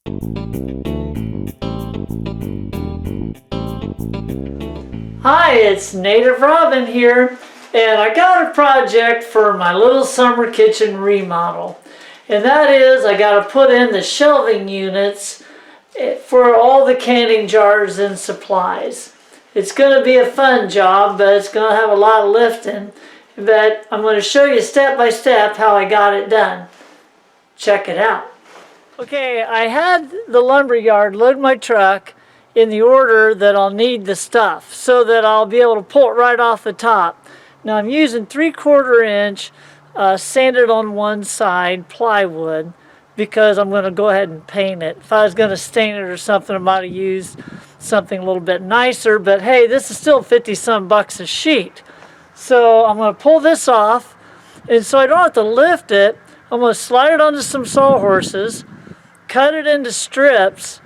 Hi, it's Native Robin here, and I got a project for my little summer kitchen remodel. And that is, I got to put in the shelving units for all the canning jars and supplies. It's going to be a fun job, but it's going to have a lot of lifting. But I'm going to show you step by step how I got it done. Check it out. Okay, I had the lumber yard load my truck in the order that I'll need the stuff so that I'll be able to pull it right off the top. Now I'm using 3/4 inch sanded on one side plywood because I'm going to go ahead and paint it. If I was going to stain it or something, I might have used something a little bit nicer, but hey, this is still 50-some bucks a sheet. So I'm going to pull this off, and so I don't have to lift it, I'm going to slide it onto some sawhorses, cut it into strips,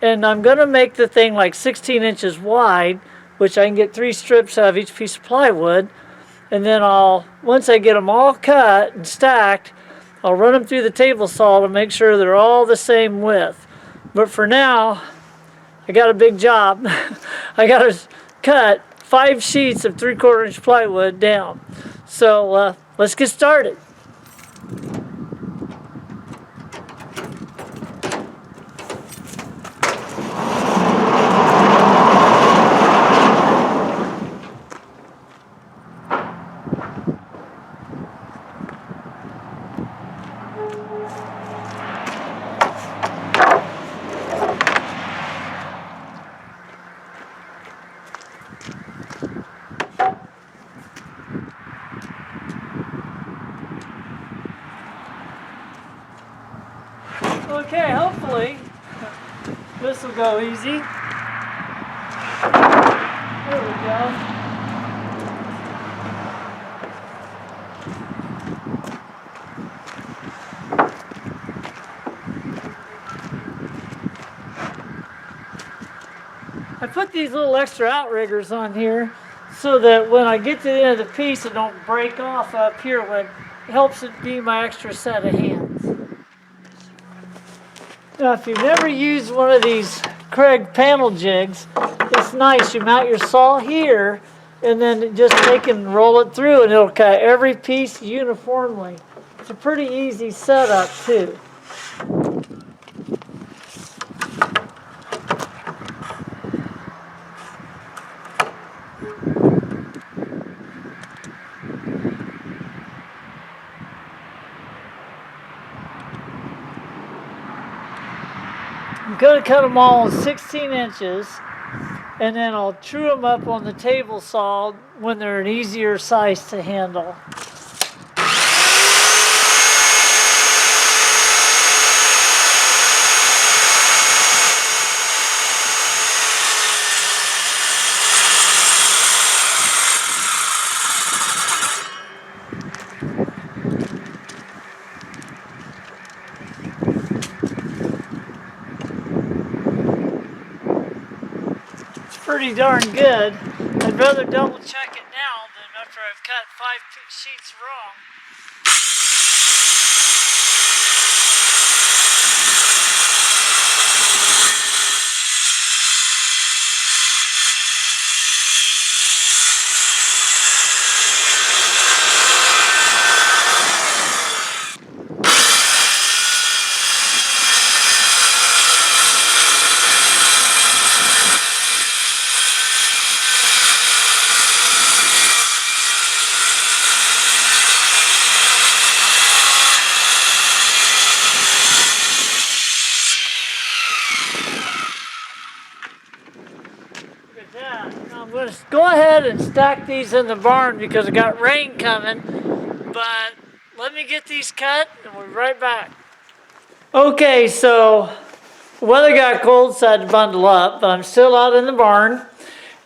and I'm going to make the thing like 16 inches wide, which I can get 3 strips out of each piece of plywood. And then once I get them all cut and stacked, I'll run them through the table saw to make sure they're all the same width. But for now, I got a big job. I got to cut 5 sheets of 3/4 inch plywood down. So let's get started. Okay, hopefully this will go easy. There we go. I put these little extra outriggers on here so that when I get to the end of the piece it don't break off up here, when it helps it be my extra set of hands. Now, if you've never used one of these Craig panel jigs, it's nice. You mount your saw here, and then just take and roll it through, and it'll cut every piece uniformly. It's a pretty easy setup, too. I'm going to cut them all in 16 inches, and then I'll true them up on the table saw when they're an easier size to handle. Pretty darn good. I'd rather double check it now than after I've cut 5 sheets wrong. I'm going to go ahead and stack these in the barn because I got rain coming, but let me get these cut and we'll be right back. Okay, so the weather got cold, so I had to bundle up, but I'm still out in the barn.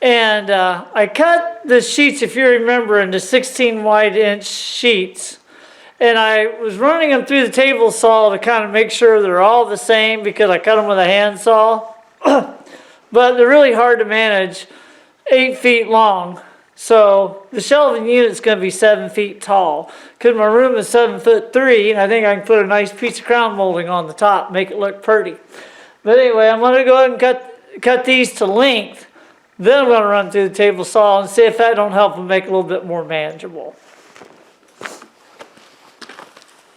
And I cut the sheets, if you remember, into 16 wide inch sheets. And I was running them through the table saw to kind of make sure they're all the same because I cut them with a handsaw. But they're really hard to manage, 8 feet long. So the shelving unit's going to be 7 feet tall. Because my room is 7'3", and I think I can put a nice piece of crown molding on the top, make it look pretty. But anyway, I'm going to go ahead and cut these to length. Then I'm going to run through the table saw and see if that don't help them make it a little bit more manageable.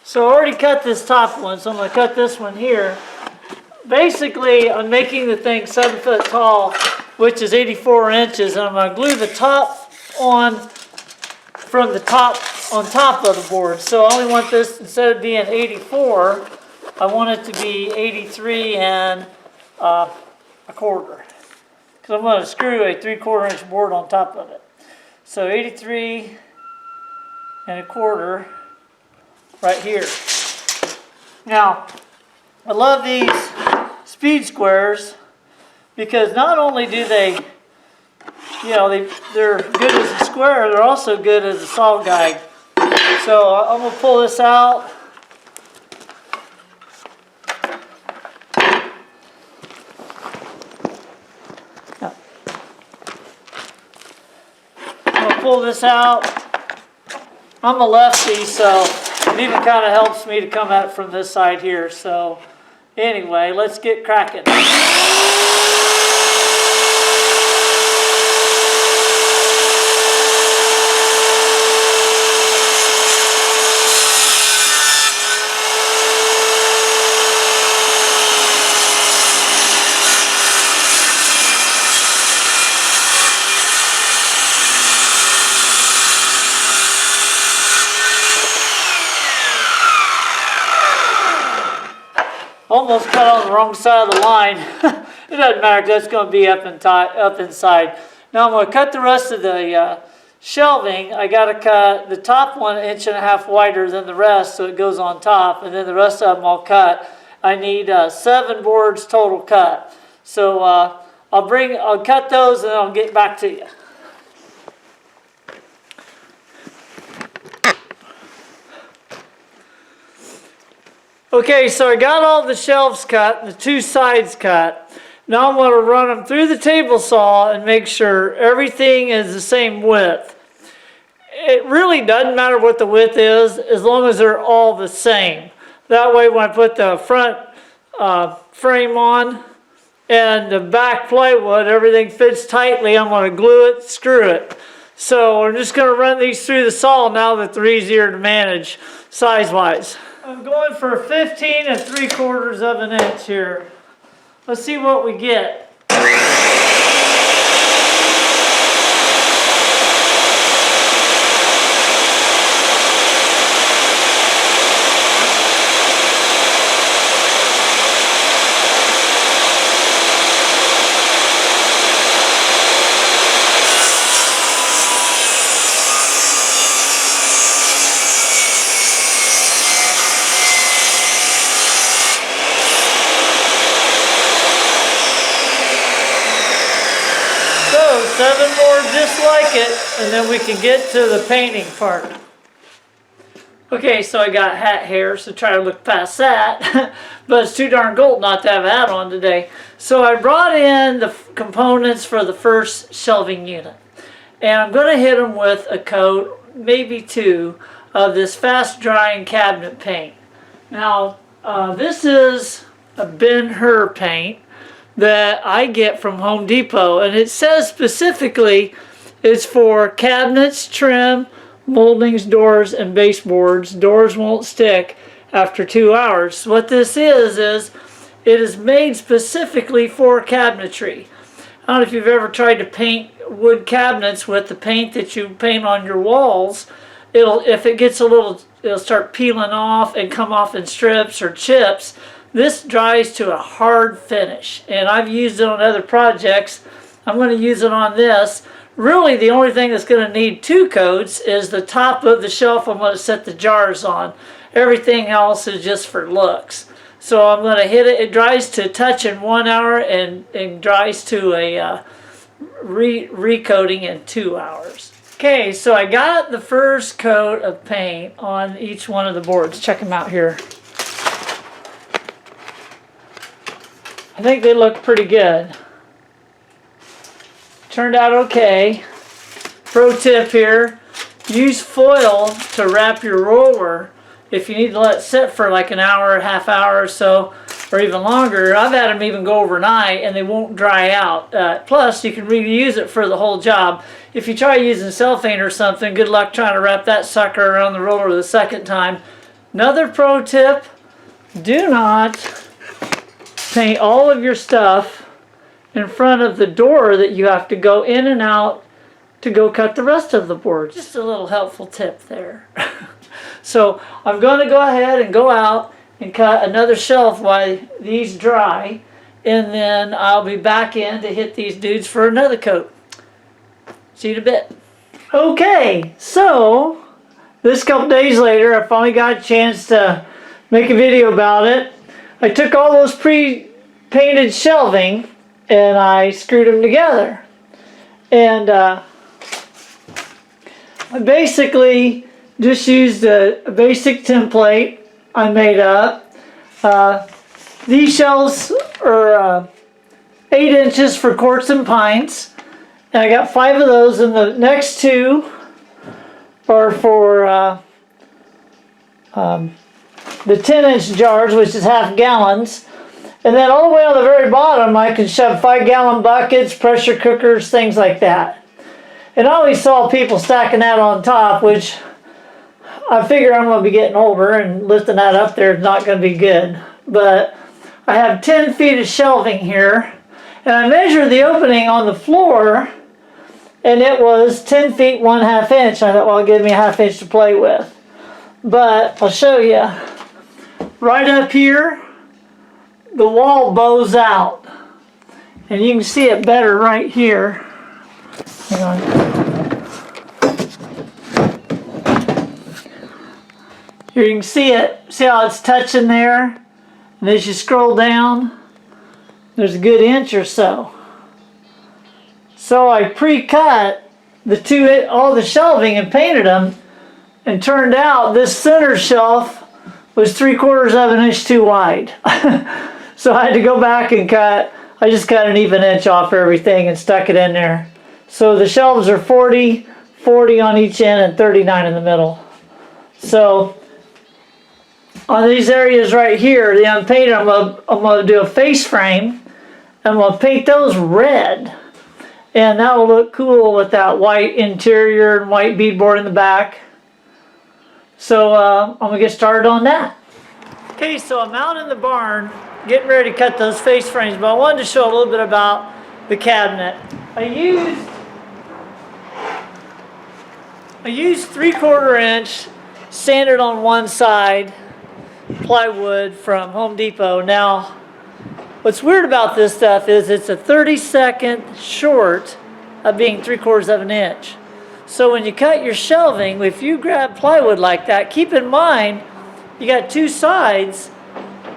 So I already cut this top one, so I'm going to cut this one here. Basically, I'm making the thing 7 foot tall, which is 84 inches, and I'm going to glue the top on from the top on top of the board. So I only want this, instead of being 84, I want it to be 83 and a quarter. Because I'm going to screw a 3/4 inch board on top of it. So 83 and a quarter right here. Now, I love these speed squares because not only do they, they're good as a square, they're also good as a saw guide. So I'm going to pull this out. I'm going to pull this out. I'm a lefty, so it even kind of helps me to come at it from this side here. So anyway, let's get cracking. Almost cut on the wrong side of the line. It doesn't matter because that's going to be up inside. Now I'm going to cut the rest of the shelving. I got to cut the top 1.5 inches wider than the rest, so it goes on top, and then the rest of them I'll cut. I need 7 boards total cut. So I'll cut those and then I'll get back to you. Okay, so I got all the shelves cut and the 2 sides cut. Now I'm going to run them through the table saw and make sure everything is the same width. It really doesn't matter what the width is as long as they're all the same. That way when I put the front frame on and the back plywood, everything fits tightly. I'm going to glue it, screw it. So I'm just going to run these through the saw now that they're easier to manage size-wise. I'm going for 15 3/4 inch here. Let's see what we get. So 7 more just like it, and then we can get to the painting part. Okay, so I got hat hair, so try to look past that. But it's too darn cold not to have a hat on today. So I brought in the components for the first shelving unit. And I'm going to hit them with a coat, maybe 2, of this fast drying cabinet paint. Now, this is a Ben-Hur paint that I get from Home Depot, and it says specifically it's for cabinets, trim, moldings, doors, and baseboards. Doors won't stick after 2 hours. What this is it is made specifically for cabinetry. I don't know if you've ever tried to paint wood cabinets with the paint that you paint on your walls. If it gets a little, it'll start peeling off and come off in strips or chips. This dries to a hard finish, and I've used it on other projects. I'm going to use it on this. Really, the only thing that's going to need 2 coats is the top of the shelf I'm going to set the jars on. Everything else is just for looks. So I'm going to hit it. It dries to touch in 1 hour and dries to a recoating in 2 hours. Okay, so I got the first coat of paint on each one of the boards. Check them out here. I think they look pretty good. Turned out okay. Pro tip here, use foil to wrap your roller if you need to let it sit for like an hour, half hour or so, or even longer. I've had them even go overnight and they won't dry out. Plus, you can reuse it for the whole job. If you try using cellophane or something, good luck trying to wrap that sucker around the roller the second time. Another pro tip, do not paint all of your stuff in front of the door that you have to go in and out to go cut the rest of the board. Just a little helpful tip there. So I'm going to go ahead and go out and cut another shelf while these dry, and then I'll be back in to hit these dudes for another coat. See you in a bit. Okay, so this couple days later, I finally got a chance to make a video about it. I took all those pre-painted shelving and I screwed them together. And I basically just used a basic template I made up. These shelves are 8 inches for quarts and pints. And I got 5 of those, and the next 2 are for the 10-inch jars, which is half gallons. And then all the way on the very bottom, I can shove 5-gallon buckets, pressure cookers, things like that. And I always saw people stacking that on top, which I figure I'm going to be getting older, and lifting that up there is not going to be good. But I have 10 feet of shelving here, and I measured the opening on the floor, and it was 10 feet 1/2 inch. I thought, well, it'll give me a 1/2 inch to play with. But I'll show you. Right up here, the wall bows out, and you can see it better right here. Hang on. Here you can see it. See how it's touching there? And as you scroll down, there's a good inch or so. So I pre-cut all the shelving and painted them, and turned out this center shelf was 3/4 of an inch too wide. So I had to go back and cut. I just cut an even inch off everything and stuck it in there. So the shelves are 40 on each end and 39 in the middle. So on these areas right here, the unpainted, I'm gonna do a face frame. I'm gonna paint those red, and that will look cool with that white interior and white beadboard in the back. So I'm gonna get started on that. Okay, so I'm out in the barn getting ready to cut those face frames, but I wanted to show a little bit about the cabinet. I used 3/4 inch sanded on one side plywood from Home Depot. Now, what's weird about this stuff is it's a 32nd short of being 3/4 of an inch. So when you cut your shelving, if you grab plywood like that, keep in mind you got 2 sides.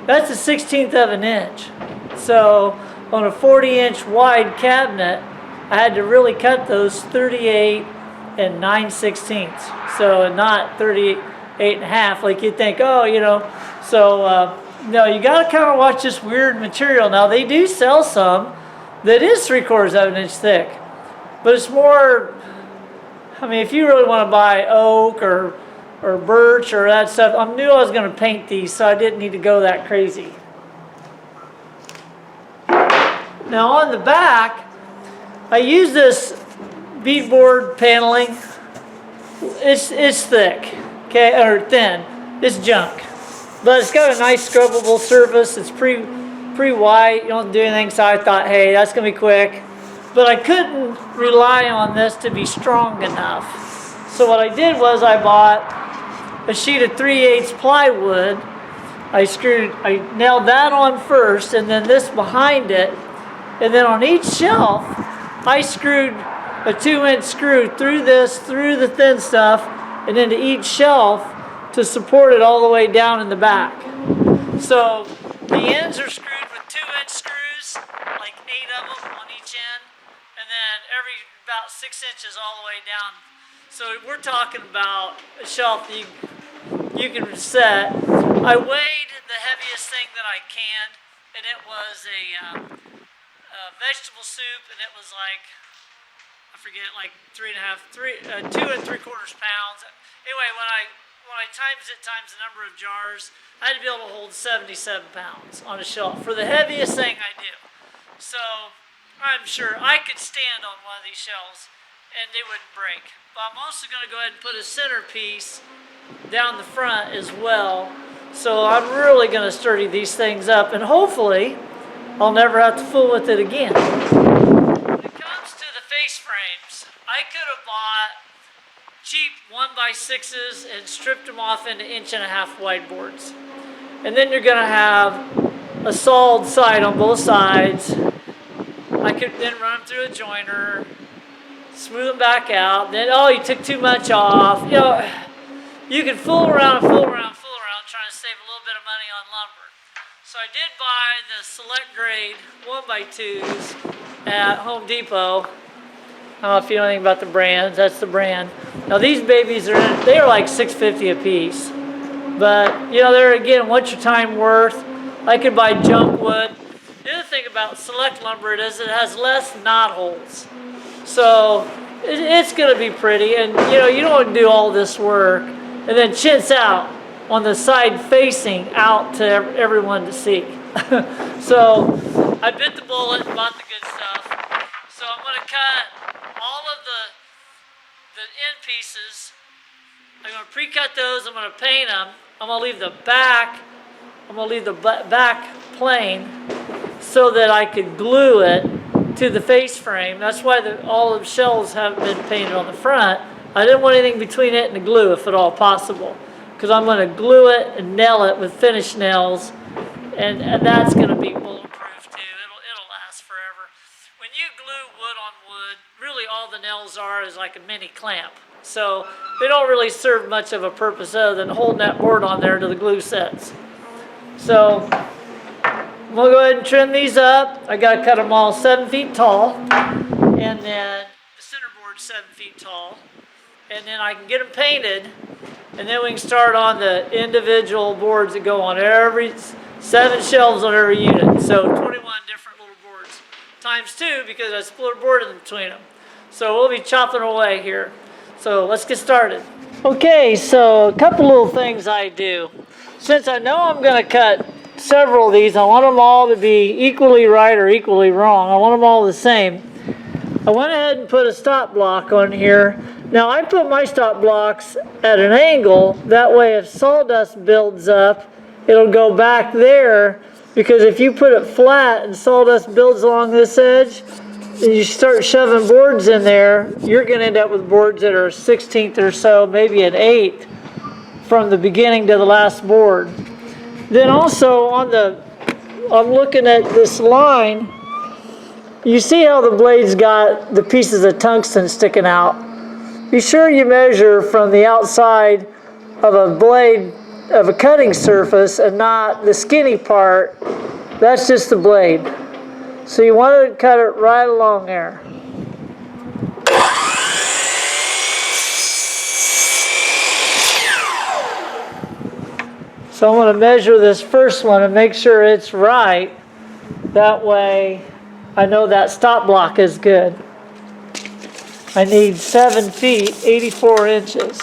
That's a 1/16 of an inch. So on a 40-inch wide cabinet, I had to really cut those 38 and 9/16. So not 38.5 like you'd think, oh, you know. So no, you got to kind of watch this weird material. Now they do sell some that is 3/4 of an inch thick, but it's more, I mean, if you really want to buy oak or birch or that stuff, I knew I was going to paint these, so I didn't need to go that crazy. Now on the back, I use this beadboard paneling. It's thick, okay, or thin. It's junk, but it's got a nice scrubbable surface. It's pretty white. You don't do anything, so I thought, hey, that's gonna be quick. But I couldn't rely on this to be strong enough. So what I did was I bought a sheet of 3/8 plywood. I nailed that on first, and then this behind it, and then on each shelf, I screwed a 2-inch screw through the thin stuff, and into each shelf to support it all the way down in the back. So the ends are screwed with 2-inch screws, like 8 of them on each end, and then every about 6 inches all the way down. So we're talking about a shelf that you can set. I weighed the heaviest thing that I can, and it was a vegetable soup, and it was like, I forget, like 2 3/4 pounds. Anyway, when I times the number of jars, I had to be able to hold 77 pounds on a shelf for the heaviest thing I do. So I'm sure I could stand on one of these shelves and they wouldn't break. But I'm also going to go ahead and put a centerpiece down the front as well. So I'm really going to sturdy these things up, and hopefully I'll never have to fool with it again. When it comes to the face frames, I could have bought cheap 1x6s and stripped them off into 1.5-inch wide boards. And then you're going to have a solid side on both sides. I could then run them through a joiner, smooth them back out. Then, oh, you took too much off. You know, you can fool around, trying to save a little bit of money on lumber. So I did buy the select grade 1x2s at Home Depot. I don't know if you know anything about the brands. That's the brand. Now these babies they are like $6.50 a piece. But you know, they're, again, what's your time worth? I could buy junk wood. The other thing about select lumber is it has less knot holes. So it's going to be pretty, and you know, you don't want to do all this work and then chintz out on the side facing out to everyone to see. So I bit the bullet and bought the good stuff. So I'm going to cut all of the end pieces. I'm going to pre-cut those. I'm going to paint them. I'm going to leave the back. I'm going to leave the back plain so that I could glue it to the face frame. That's why all of the shells haven't been painted on the front. I didn't want anything between it and the glue, if at all possible, because I'm going to glue it and nail it with finish nails, and that's going to be bulletproof too. It'll last forever. When you glue wood on wood, really all the nails are is like a mini clamp. So they don't really serve much of a purpose other than holding that board on there till the glue sets. So we'll go ahead and trim these up. I got to cut them all 7 feet tall, and then the center board's 7 feet tall, and then I can get them painted, and then we can start on the individual boards that go on every 7 shelves on every unit. So 21 different little boards times 2, because I split a board in between them. So we'll be chopping away here. So let's get started. Okay, so a couple little things I do. Since I know I'm going to cut several of these, I want them all to be equally right or equally wrong. I want them all the same. I went ahead and put a stop block on here. Now I put my stop blocks at an angle, that way if sawdust builds up, it'll go back there, because if you put it flat and sawdust builds along this edge, and you start shoving boards in there, you're going to end up with boards that are a 1/16 or so, maybe an 1/8 from the beginning to the last board. Then also I'm looking at this line. You see how the blade's got the pieces of tungsten sticking out. Be sure you measure from the outside of a blade of a cutting surface and not the skinny part. That's just the blade. So you want to cut it right along there. So I'm going to measure this first one and make sure it's right. That way I know that stop block is good. I need 7 feet, 84 inches.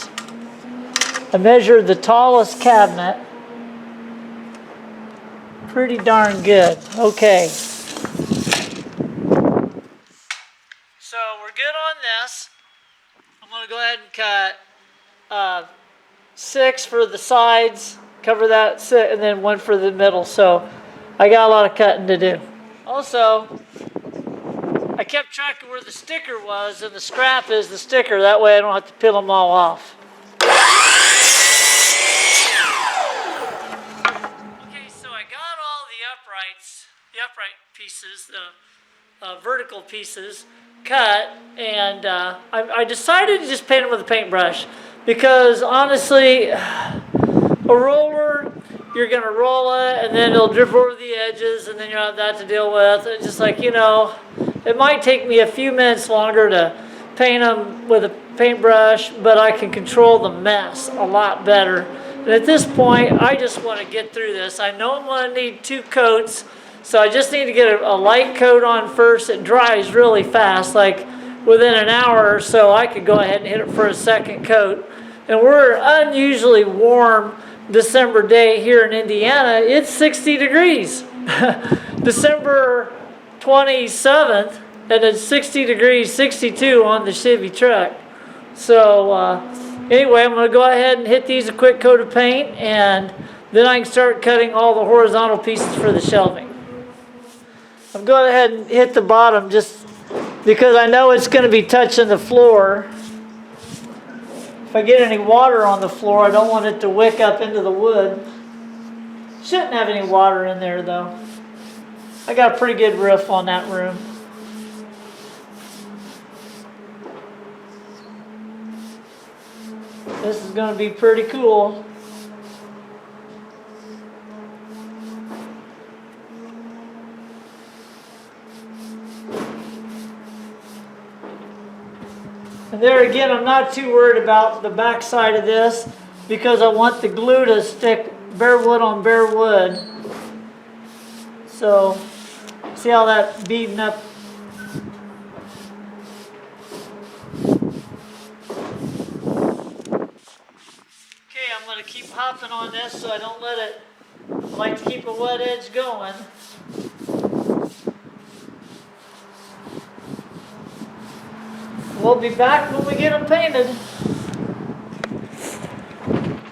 I measured the tallest cabinet. Pretty darn good. Okay. So we're good on this. I'm going to go ahead and cut 6 for the sides, cover that, and then 1 for the middle. So I got a lot of cutting to do. Also, I kept track of where the sticker was, and the scrap is the sticker. That way I don't have to peel them all off. Okay, so I got all the upright pieces, the vertical pieces, cut, and I decided to just paint them with a paintbrush, because honestly, a roller, you're going to roll it and then it'll drip over the edges, and then you'll have that to deal with. It's just like, you know, it might take me a few minutes longer to paint them with a paintbrush, but I can control the mess a lot better. And at this point, I just want to get through this. I know I'm going to need 2 coats, so I just need to get a light coat on first. It dries really fast, like within an hour or so I could go ahead and hit it for a second coat. and we're unusually warm December day here in Indiana. It's 60 degrees. December 27th, and it's 60 degrees, 62 on the Chevy truck. So anyway, I'm going to go ahead and hit these a quick coat of paint, and then I can start cutting all the horizontal pieces for the shelving. I'm going ahead and hit the bottom just because I know it's going to be touching the floor. If I get any water on the floor, I don't want it to wick up into the wood. Shouldn't have any water in there though. I got a pretty good roof on that room. This is going to be pretty cool. And there again, I'm not too worried about the back side of this because I want the glue to stick bare wood on bare wood. So, see how that beading up. Okay, I'm going to keep hopping on this so I don't let it, I like to keep a wet edge going. We'll be back when we get them painted.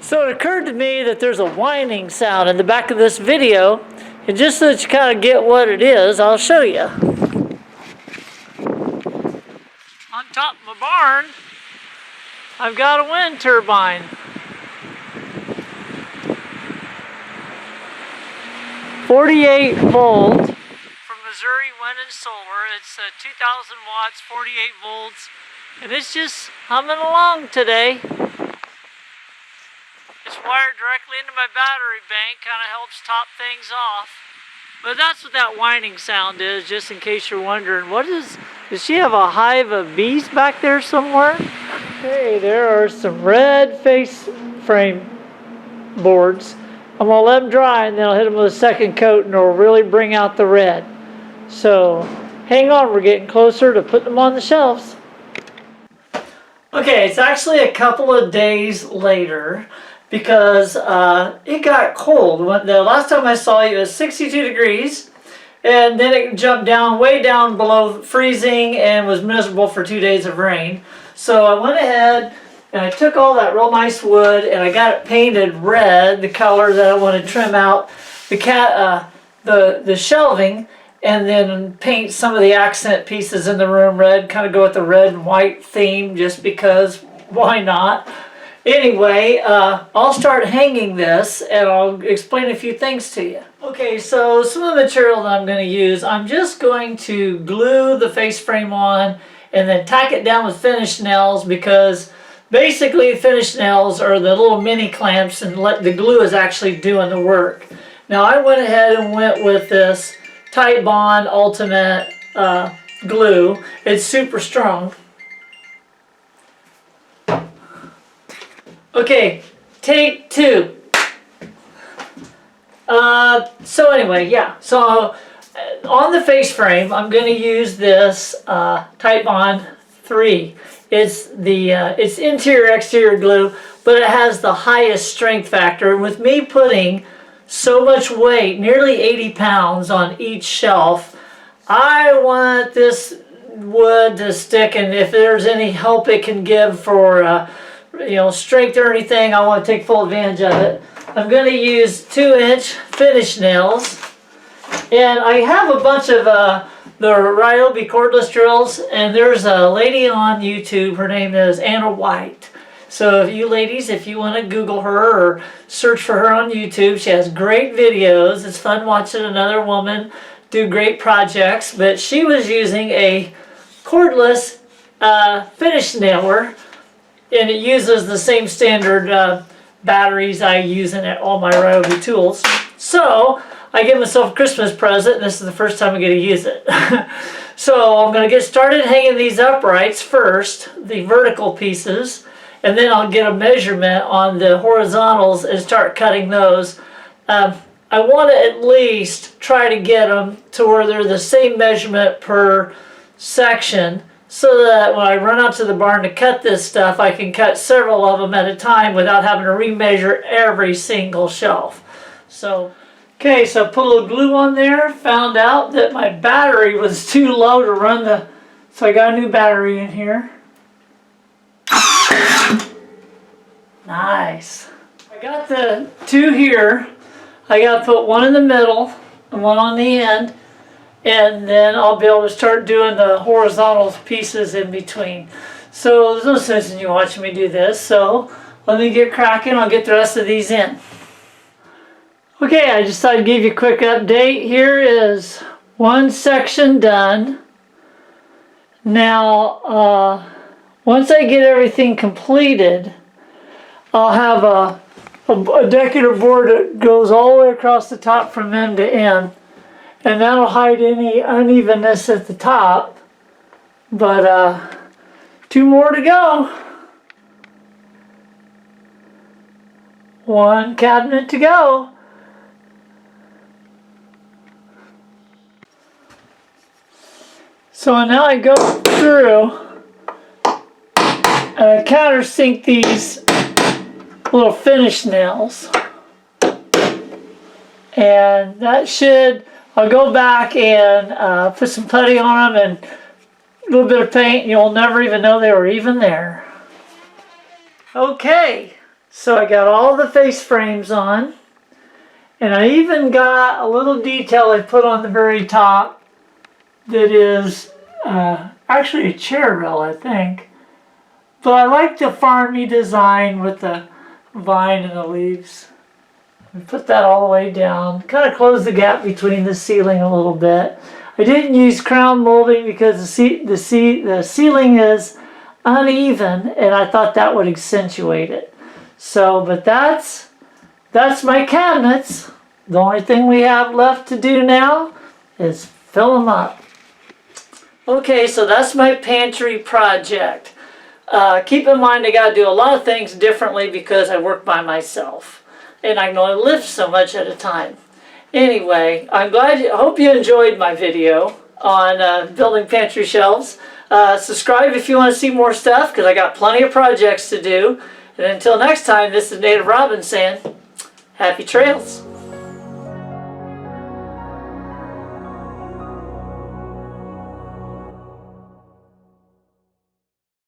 So it occurred to me that there's a whining sound in the back of this video, and just so that you kind of get what it is, I'll show you. On top of my barn, I've got a wind turbine. 48 volt from Missouri Wind and Solar. It's 2,000 watts, 48 volts, and it's just humming along today. It's wired directly into my battery bank, kind of helps top things off. But that's what that whining sound is, just in case you're wondering, does she have a hive of bees back there somewhere? Okay, there are some red face frame boards. I'm going to let them dry and then I'll hit them with a second coat and it'll really bring out the red. So hang on, we're getting closer to putting them on the shelves. Okay, it's actually a couple of days later because it got cold. The last time I saw you, it was 62 degrees, and then it jumped down, way down below freezing, and was miserable for 2 days of rain. So I went ahead and I took all that real nice wood and I got it painted red, the color that I want to trim out the shelving, and then paint some of the accent pieces in the room red, kind of go with the red and white theme just because, why not? Anyway, I'll start hanging this and I'll explain a few things to you. Okay, so some of the material that I'm going to use, I'm just going to glue the face frame on and then tack it down with finish nails, because basically finish nails are the little mini clamps and the glue is actually doing the work. Now I went ahead and went with this Tight Bond Ultimate glue. It's super strong. Okay, take two. So anyway, yeah. So on the face frame, I'm going to use this Tight Bond 3. It's interior exterior glue, but it has the highest strength factor. With me putting so much weight, nearly 80 pounds on each shelf, I want this wood to stick, and if there's any help it can give for strength or anything, I want to take full advantage of it. I'm going to use 2-inch finish nails, and I have a bunch of the Ryobi cordless drills, and there's a lady on YouTube, her name is Anna White. So if you ladies, if you want to Google her or search for her on YouTube, she has great videos. It's fun watching another woman do great projects, but she was using a cordless finish nailer, and it uses the same standard batteries I use in all my Ryobi tools. So I gave myself a Christmas present, and this is the first time I'm going to use it. So I'm going to get started hanging these uprights first, the vertical pieces, and then I'll get a measurement on the horizontals and start cutting those. I want to at least try to get them to where they're the same measurement per section, so that when I run out to the barn to cut this stuff, I can cut several of them at a time without having to remeasure every single shelf. So, okay, so I put a little glue on there, found out that my battery was too low to run the, so I got a new battery in here. Nice. I got the two here. I got to put one in the middle and one on the end, and then I'll be able to start doing the horizontal pieces in between. So there's no sense in you watching me do this, so let me get cracking. I'll get the rest of these in. Okay, I just thought I'd give you a quick update. Here is one section done. Now, once I get everything completed, I'll have a decorative board that goes all the way across the top from end to end, and that'll hide any unevenness at the top. But two more to go. One cabinet to go. So now I go through and I countersink these little finish nails, and that should, I'll go back and put some putty on them and a little bit of paint, and you'll never even know they were even there. Okay, so I got all the face frames on, and I even got a little detail I put on the very top that is actually a chair rail, I think. But I like the farmy design with the vine and the leaves. Put that all the way down. Kind of close the gap between the ceiling a little bit. I didn't use crown molding because the ceiling is uneven, and I thought that would accentuate it. So, but that's my cabinets. The only thing we have left to do now is fill them up. Okay, so that's my pantry project. Keep in mind I got to do a lot of things differently because I work by myself and I can only lift so much at a time. Anyway, I hope you enjoyed my video on building pantry shelves. Subscribe if you want to see more stuff because I got plenty of projects to do. And until next time, this is Native Robin saying, happy trails.